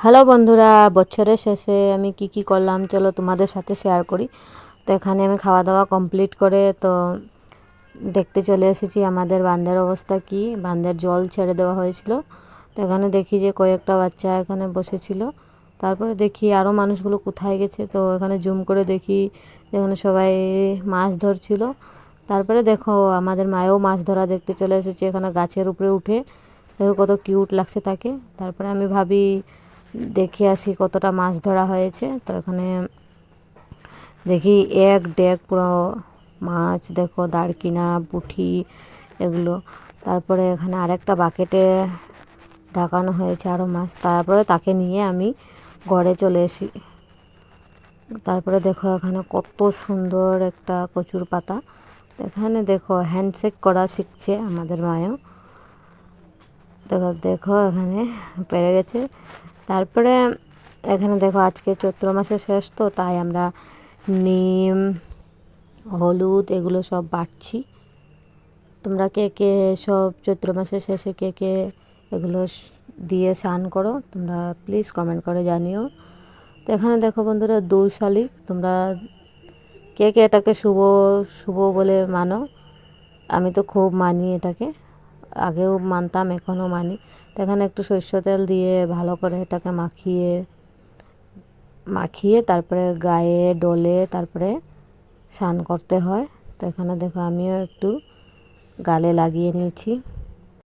Hello বন্ধুরা, বছরের শেষে আমি কি করলাম চলো তোমাদের সাথে শেয়ার করি। তো এখানে আমি খাওয়া দাওয়া কমপ্লিট করে তো দেখতে চলে এসেছি আমাদের বাঁধের অবস্থা কি। বাঁধের জল ছেড়ে দেওয়া হয়েছিল, তো এখানে দেখি যে কয়েকটা বাচ্চা এখানে বসেছিল। তারপরে দেখি আরও মানুষগুলো কোথায় গেছে, তো এখানে জুম করে দেখি এখানে সবাই মাছ ধরছিল। তারপরে দেখো আমাদের মায়েও মাছ ধরা দেখতে চলে এসেছে এখানে গাছের উপরে উঠে। দেখো কত কিউট লাগছে তাকে। তারপরে আমি ভাবি দেখে আসি কতটা মাছ ধরা হয়েছে। তো এখানে দেখি এক ডেক পুরো মাছ, দেখো দাঁড়কিনা পুঁটি এগুলো। তারপরে এখানে আরেকটা বাকেটে ঢাকানো হয়েছে আরও মাছ। তারপরে তাকে নিয়ে আমি ঘরে চলে আসি। তারপরে দেখো এখানে কত সুন্দর একটা কচুর পাতা। এখানে দেখো হ্যান্ডশেক করা শিখছে আমাদের মায়েও। দেখো দেখো এখানে পেরে গেছে। তারপরে এখানে দেখো আজকে চৈত্র মাসের শেষ, তো তাই আমরা নিম, হলুদ এগুলো সব বাটছি। তোমরা কে কে সব চৈত্র মাসের শেষে কে কে এগুলো দিয়ে স্নান করো তোমরা প্লিজ কমেন্ট করে জানিও। তো এখানে দেখো বন্ধুরা 2 শালিক, তোমরা কে কে এটাকে শুভ শুভ বলে মানো। আমি তো খুব মানি এটাকে, আগেও মানতাম এখনও মানি। তো এখানে একটু সরষের তেল দিয়ে ভালো করে এটাকে মাখিয়ে তারপরে গায়ে ডলে তারপরে স্নান করতে হয়। তো এখানে দেখো আমিও একটু গালে লাগিয়ে নিয়েছি।